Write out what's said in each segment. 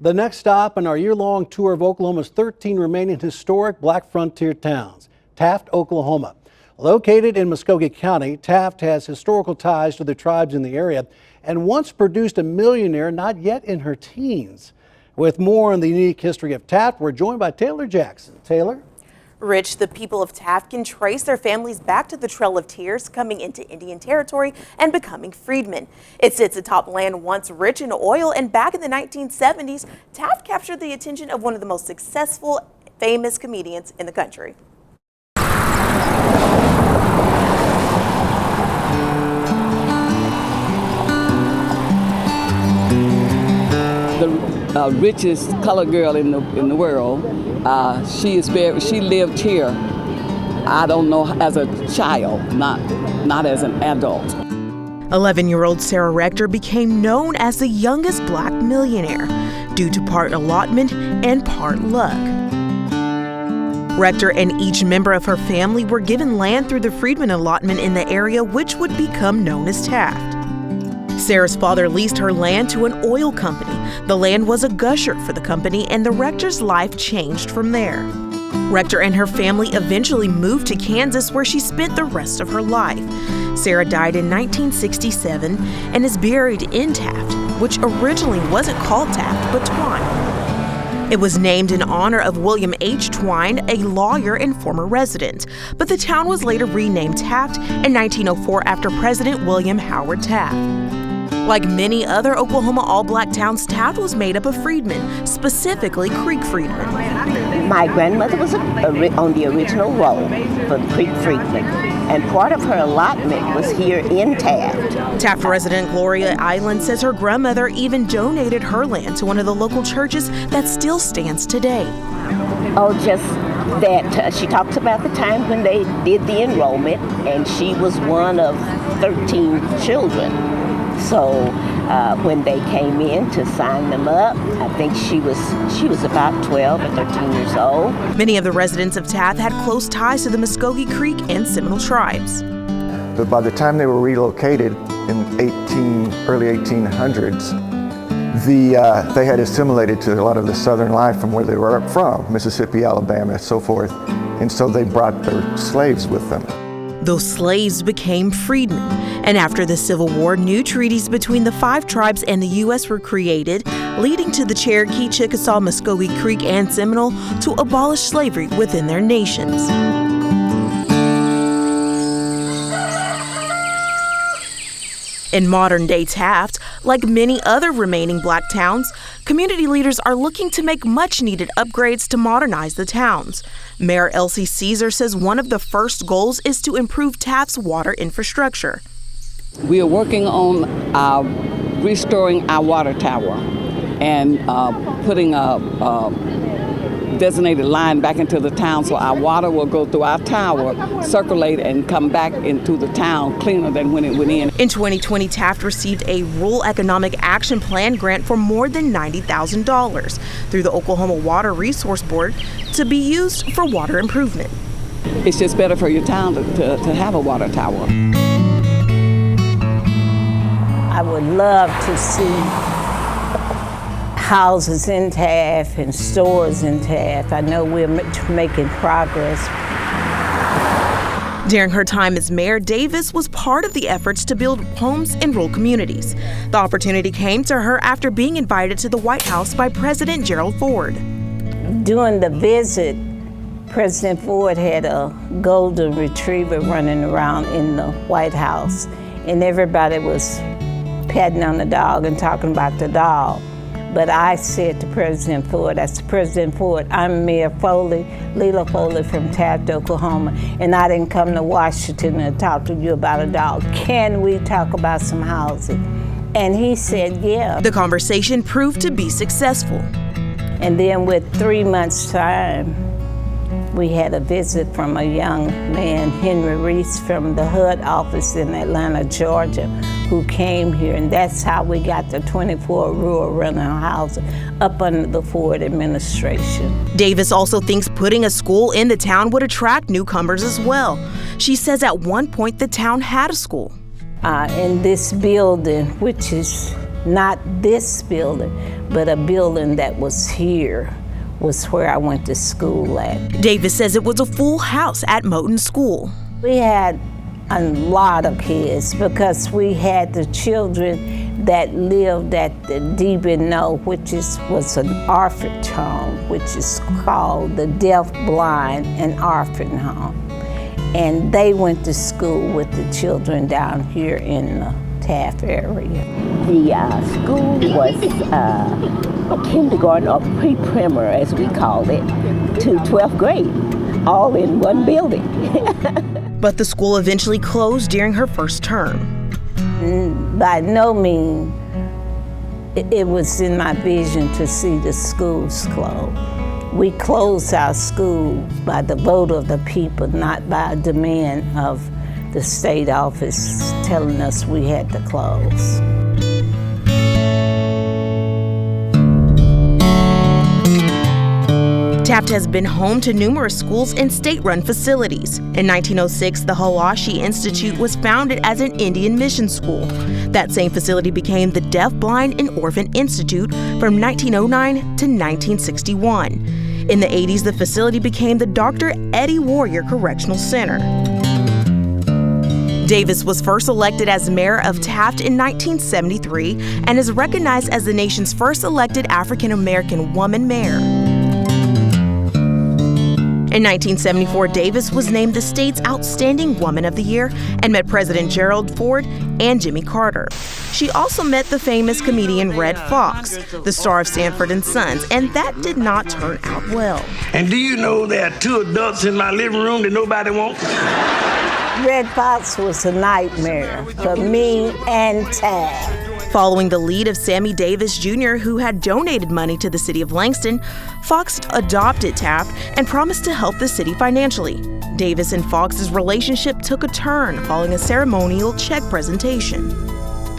The next stop on our year-long tour of Oklahoma's 13 remaining historic Black frontier towns, Taft, Oklahoma. Located in Muskogee County, Taft has historical ties to the tribes in the area and once produced a millionaire not yet in her teens. With more on the unique history of Taft, we're joined by Taelyr Jackson. Taylor? Rich, the people of Taft can trace their families back to the Trail of Tears, coming into Indian territory and becoming freedmen. It sits atop land once rich in oil, and back in the 1970s, Taft captured the attention of one of the most successful, famous comedians in the country. The richest colored girl in the world. She lived here, I don't know, as a child, not as an adult. 11-year-old Sarah Rector became known as the youngest Black millionaire due to part allotment and part luck. Rector and each member of her family were given land through the Freedmen allotment in the area, which would become known as Taft. Sarah's father leased her land to an oil company. The land was a gusher for the company, and the Rector's life changed from there. Rector and her family eventually moved to Kansas, where she spent the rest of her life. Sarah died in 1967 and is buried in Taft, which originally wasn't called Taft, but Twine. It was named in honor of William H. Twine, a lawyer and former resident, but the town was later renamed Taft in 1904 after President William Howard Taft. Like many other Oklahoma all-Black towns, Taft was made up of freedmen, specifically Creek freedmen. My grandmother was on the original roll for the Creek freedmen, and part of her allotment was here in Taft. Taft resident Gloria Island says her grandmother even donated her land to one of the local churches that still stands today. Oh, just that she talks about the time when they did the enrollment, and she was one of 13 children. So when they came in to sign them up, I think she was about 12 or 13 years old. Many of the residents of Taft had close ties to the Muskogee Creek and Seminole tribes. But by the time they were relocated in early 1800s, they had assimilated to a lot of the southern life from where they were from, Mississippi, Alabama, and so forth. And so they brought their slaves with them. Those slaves became freedmen, and after the Civil War, new treaties between the 5 tribes and the U.S. were created, leading to the Cherokee, Chickasaw, Muskogee Creek, and Seminole to abolish slavery within their nations. In modern-day Taft, like many other remaining Black towns, community leaders are looking to make much-needed upgrades to modernize the towns. Mayor Elsie Caesar says one of the first goals is to improve Taft's water infrastructure. We are working on restoring our water tower and putting a designated line back into the town so our water will go through our tower, circulate, and come back into the town cleaner than when it went in. In 2020, Taft received a Rural Economic Action Plan grant for more than $90,000 through the Oklahoma Water Resource Board to be used for water improvement. It's just better for your town to have a water tower. I would love to see houses in Taft and stores in Taft. I know we're making progress. During her time as mayor, Davis was part of the efforts to build homes in rural communities. The opportunity came to her after being invited to the White House by President Gerald Ford. During the visit, President Ford had a golden retriever running around in the White House, and everybody was patting on the dog and talking about the dog. But I said to President Ford, I said, President Ford, I'm Mayor Foley, Leela Foley from Taft, Oklahoma, and I didn't come to Washington to talk to you about a dog. Can we talk about some housing? And he said, yeah. The conversation proved to be successful. And then with 3 months' time, we had a visit from a young man, Henry Reese, from the HUD office in Atlanta, Georgia, who came here, and that's how we got the 24 rural rental housing up under the Ford administration. Davis also thinks putting a school in the town would attract newcomers as well. She says at one point the town had a school. In this building, which is not this building, but a building that was here was where I went to school at. Davis says it was a full house at Moton School. We had a lot of kids because we had the children that lived at the DB which was an orphanage home, which is called the Deaf, Blind, and Orphan Home. And they went to school with the children down here in the Taft area. The school was kindergarten or pre-primer, as we called it, to 12th grade, all in one building. But the school eventually closed during her first term. By no means it was in my vision to see the schools close. We closed our school by the vote of the people, not by a demand of the state office telling us we had to close. Taft has been home to numerous schools and state-run facilities. In 1906, the Hawashi Institute was founded as an Indian mission school. That same facility became the Deaf, Blind, and Orphan Institute from 1909 to 1961. In the 80s, the facility became the Dr. Eddie Warrior Correctional Center. Davis was first elected as mayor of Taft in 1973 and is recognized as the nation's first elected African-American woman mayor. In 1974, Davis was named the state's Outstanding Woman of the Year and met President Gerald Ford and Jimmy Carter. She also met the famous comedian Red Fox, the star of Sanford and Sons, and that did not turn out well. And do you know there are 2 adults in my living room that nobody wants? Red Fox was a nightmare for me and Taft. Following the lead of Sammy Davis Jr., who had donated money to the city of Langston, Fox adopted Taft and promised to help the city financially. Davis and Fox's relationship took a turn following a ceremonial check presentation.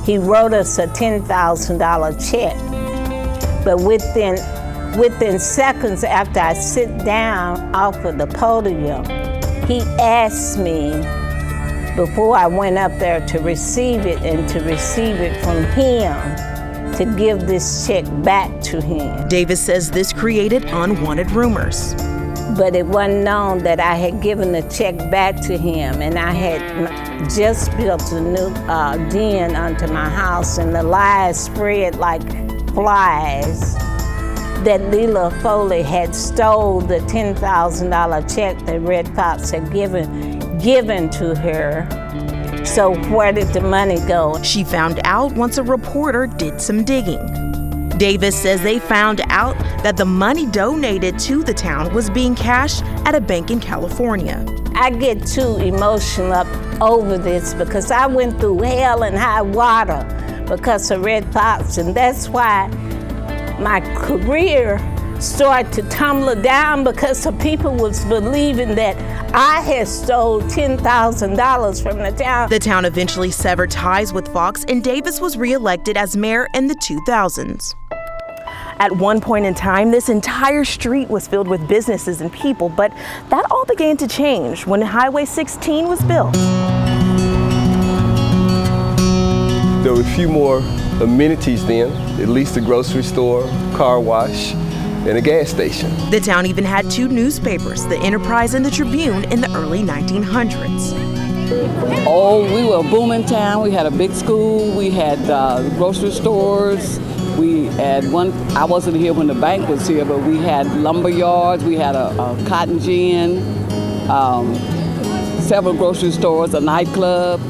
He wrote us a $10,000 check, but within seconds after I sit down off of the podium, he asked me before I went up there to receive it and to receive it from him, to give this check back to him. Davis says this created unwanted rumors. But it wasn't known that I had given the check back to him, and I had just built a new den onto my house, and the lies spread like flies that Leela Foley had stole the $10,000 check that Red Fox had given to her. So where did the money go? She found out once a reporter did some digging. Davis says they found out that the money donated to the town was being cashed at a bank in California. I get too emotional up over this because I went through hell and high water because of Red Fox, and that's why my career started to tumble down, because the people was believing that I had stole $10,000 from the town. The town eventually severed ties with Fox, and Davis was reelected as mayor in the 2000s. At one point in time, this entire street was filled with businesses and people, but that all began to change when Highway 16 was built. There were a few more amenities then, at least a grocery store, car wash, and a gas station. The town even had 2 newspapers, the Enterprise and the Tribune, in the early 1900s. Oh, we were a booming town. We had a big school. We had grocery stores. We had one, I wasn't here when the bank was here, but we had lumber yards. We had a cotton gin, several grocery stores, a nightclub.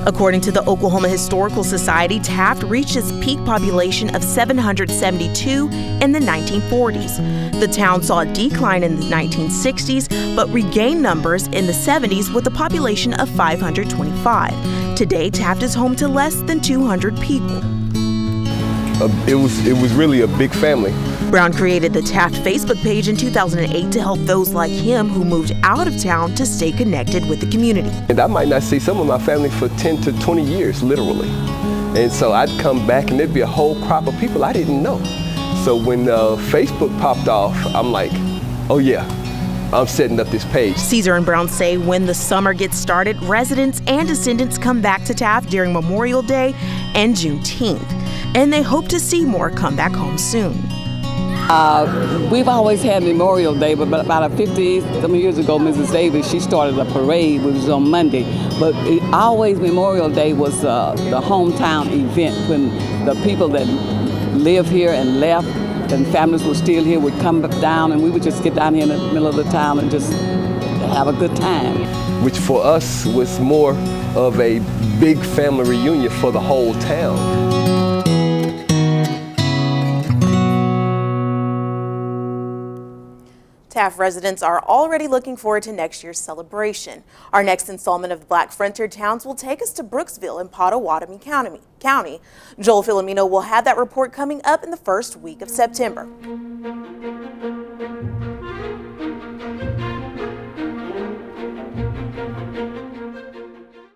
According to the Oklahoma Historical Society, Taft reached its peak population of 772 in the 1940s. The town saw a decline in the 1960s, but regained numbers in the 70s with a population of 525. Today, Taft is home to less than 200 people. It was really a big family. Brown created the Taft Facebook page in 2008 to help those like him who moved out of town to stay connected with the community. And I might not see some of my family for 10 to 20 years, literally. And so I'd come back and there'd be a whole crop of people I didn't know. So when Facebook popped off, I'm like, oh yeah, I'm setting up this page. Caesar and Brown say when the summer gets started, residents and descendants come back to Taft during Memorial Day and Juneteenth. and they hope to see more come back home soon. We've always had Memorial Day, but about 50-some years ago, Mrs. Davis, she started a parade, which was on Monday. But always Memorial Day was the hometown event when the people that live here and left and families were still here would come down, and we would just get down here in the middle of the town and just have a good time. Which for us was more of a big family reunion for the whole town. Taft residents are already looking forward to next year's celebration. Our next installment of the Black Frontier Towns will take us to Brooksville in Pottawatomie County. Joel Filomeno will have that report coming up in the first week of September.